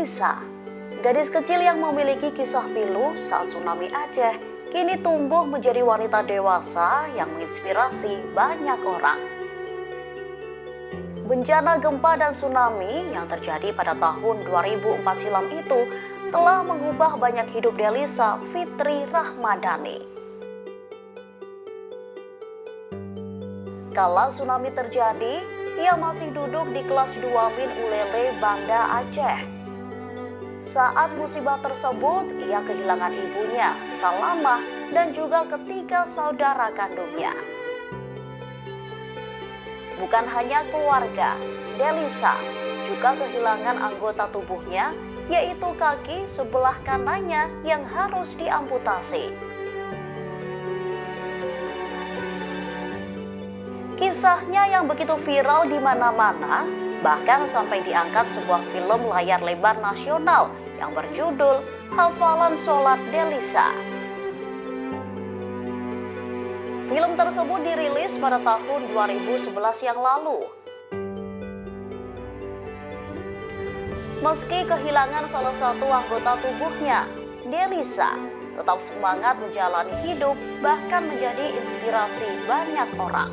Delisa, gadis kecil yang memiliki kisah pilu saat tsunami Aceh, kini tumbuh menjadi wanita dewasa yang menginspirasi banyak orang. Bencana gempa dan tsunami yang terjadi pada tahun 2004 silam itu telah mengubah banyak hidup Delisa Fitri Rahmadani. Kala tsunami terjadi, ia masih duduk di kelas 2 Min Ulele, Banda Aceh. Saat musibah tersebut, ia kehilangan ibunya, Salamah, dan juga ketiga saudara kandungnya. Bukan hanya keluarga, Delisa juga kehilangan anggota tubuhnya, yaitu kaki sebelah kanannya yang harus diamputasi. Kisahnya yang begitu viral di mana-mana, bahkan sampai diangkat sebuah film layar lebar nasional yang berjudul Hafalan Sholat Delisa. Film tersebut dirilis pada tahun 2011 yang lalu. Meski kehilangan salah satu anggota tubuhnya, Delisa tetap semangat menjalani hidup, bahkan menjadi inspirasi banyak orang.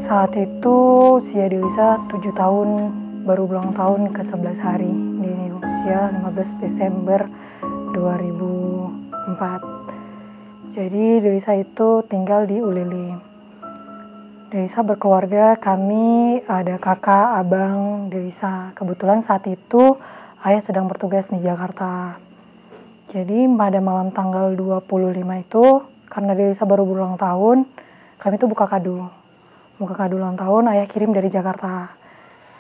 Saat itu usia Delisa 7 tahun, baru ulang tahun ke-11 hari di usia 15 Desember 2004. Jadi Delisa itu tinggal di Ulele. Delisa berkeluarga, kami ada kakak, abang Delisa. Kebetulan saat itu ayah sedang bertugas di Jakarta. Jadi pada malam tanggal 25 itu, karena Delisa baru berulang tahun, kami tuh buka kado ulang tahun, ayah kirim dari Jakarta.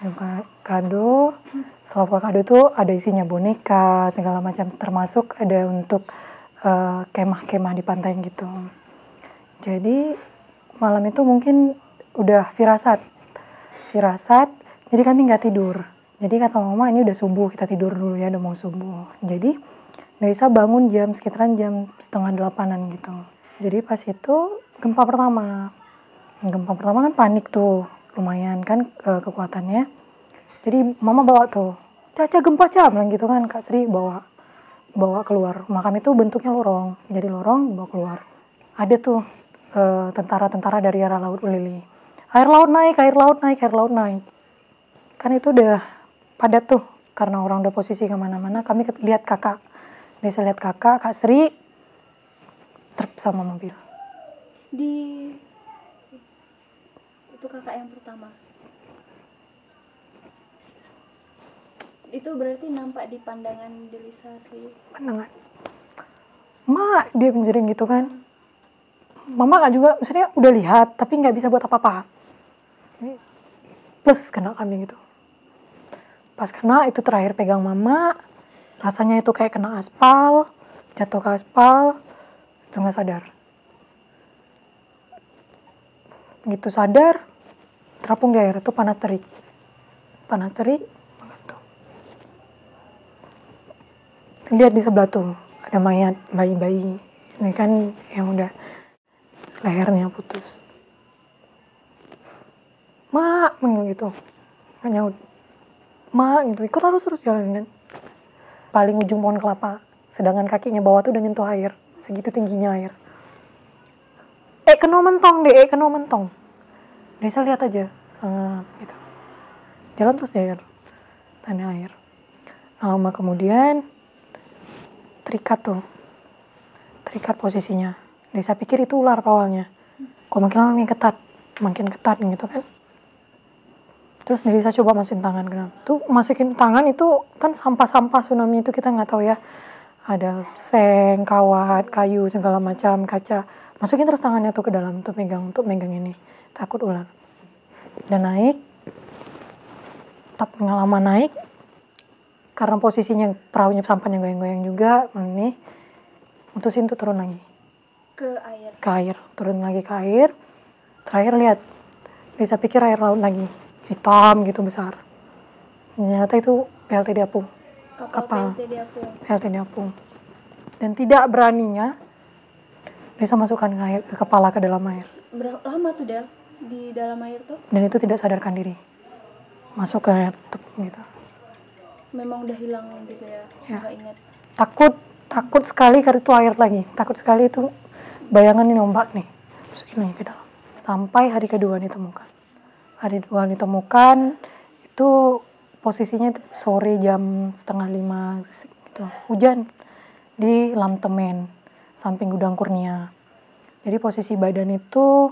Buka kado, setelah buka kado tuh ada isinya boneka, segala macam, termasuk ada untuk kemah-kemah di pantai gitu. Jadi malam itu mungkin udah firasat, jadi kami nggak tidur. Jadi kata mama, ini udah subuh, kita tidur dulu ya, udah mau subuh. Jadi Delisa bangun sekitaran jam 7:30 gitu. Jadi pas itu gempa pertama kan panik tuh, lumayan kan kekuatannya. Jadi mama bawa tuh, Caca gempa bilang gitu kan, Kak Sri bawa keluar. Makam itu bentuknya lorong, jadi lorong bawa keluar. Ada tuh tentara-tentara dari arah laut Ulele. Air laut naik. Kan itu udah padat tuh, karena orang udah posisi kemana-mana. Kami lihat kakak, Desa lihat kakak, Kak Sri truk sama mobil. Itu kakak yang pertama. Itu berarti nampak di pandangan Delisa sih. Pandangan. Mak, dia menjering gitu kan. Mama kan juga, maksudnya udah lihat, tapi nggak bisa buat apa-apa. Plus kena kami gitu. Pas kena itu terakhir pegang mama, rasanya itu kayak kena aspal, jatuh ke aspal, setengah sadar. Begitu sadar, terapung di air, itu panas terik, tuh. Lihat di sebelah tuh, ada mayat bayi-bayi, ini kan yang udah lehernya putus. Mak, gitu, nggak nyaut. Mak, gitu, ikut terus jalan kan. Paling ujung pohon kelapa, sedangkan kakinya bawah tuh udah nyentuh air, segitu tingginya air. Kena mentong. Delisa lihat aja, sangat gitu. Jalan terus di air, tanah air. Lama kemudian, terikat posisinya. Delisa pikir itu ular awalnya. Kok makin lama makin ketat gitu kan. Terus Delisa coba masukin tangan ke dalam. Tuh masukin tangan itu kan sampah-sampah tsunami itu kita nggak tahu ya. Ada seng, kawat, kayu, segala macam, kaca. Masukin terus tangannya tuh ke dalam untuk megang ini. Takut ular. Dan naik. Tapi lama naik. Karena posisinya perahunya sampahnya goyang-goyang juga. Ini mutusin tuh turun lagi. Ke air. Turun lagi ke air. Terakhir lihat. Bisa pikir air laut lagi. Hitam gitu besar. Ternyata itu PLT Apung. Kapal PLT Apung. Dan tidak beraninya Delisa masukkan ke kepala ke dalam air. Berapa lama tuh, Del? di dalam air tuh? Dan itu tidak sadarkan diri. Masuk ke air gitu. Memang udah hilang gitu ya? Ya. Nggak ingat. Takut sekali karena itu air lagi. Takut sekali itu bayangan ini ombak nih. Masukin lagi ke dalam. Sampai hari kedua ditemukan. Hari kedua ditemukan itu posisinya sore jam 4:30 gitu. Hujan di Lamtemen, samping Gudang Kurnia. Jadi posisi badan itu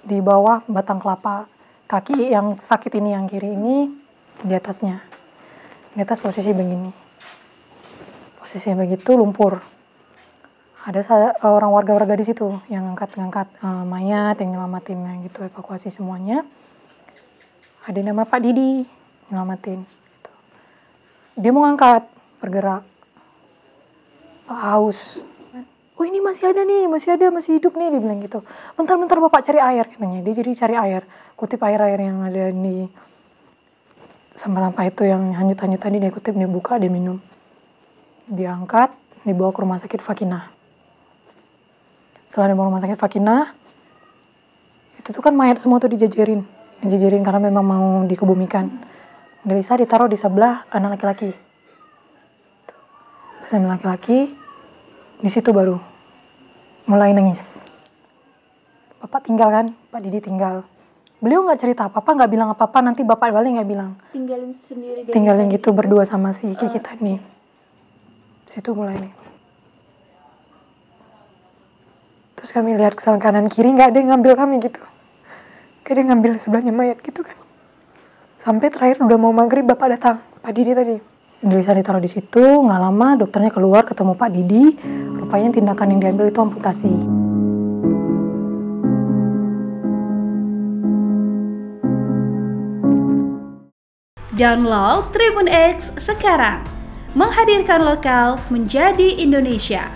di bawah batang kelapa. Kaki yang sakit ini, yang kiri ini di atasnya. Di atas posisi begini. Posisinya begitu, lumpur. Ada orang warga-warga di situ yang ngangkat mayat, yang nyelamatin gitu, evakuasi semuanya. Ada nama Pak Didi nyelamatin. Gitu. Dia mau ngangkat, bergerak. Pak Aus. Oh ini masih ada nih, masih hidup nih, dia bilang gitu. Bentar Bapak cari air, katanya. Dia jadi cari air, kutip air-air yang ada di sampah-sampah itu yang hanyut-hanyut tadi, dia kutip, dia buka, dia minum. Diangkat, dibawa ke rumah sakit Fakinah. Setelah dibawa ke rumah sakit Fakinah, itu tuh kan mayat semua tuh dijajarin karena memang mau dikebumikan. Delisa ditaruh di sebelah anak laki-laki. Pas anak laki-laki, di situ baru mulai nangis. Bapak tinggal kan, Pak Didi tinggal. Beliau nggak cerita apa-apa, nggak bilang apa-apa, nanti bapak balik nggak bilang. Tinggalin sendiri. Tinggalin gitu berdua sama si Kiki tadi. Situ mulai nih. Terus kami lihat ke kanan kiri, nggak ada yang ngambil kami gitu. Nggak ada yang ngambil sebelahnya mayat gitu kan. Sampai terakhir udah mau maghrib, bapak datang, Pak Didi tadi. Delisa ditaruh di situ, nggak lama dokternya keluar ketemu Pak Didi. Rupanya tindakan yang diambil itu amputasi. Download Tribun X sekarang, menghadirkan lokal menjadi Indonesia.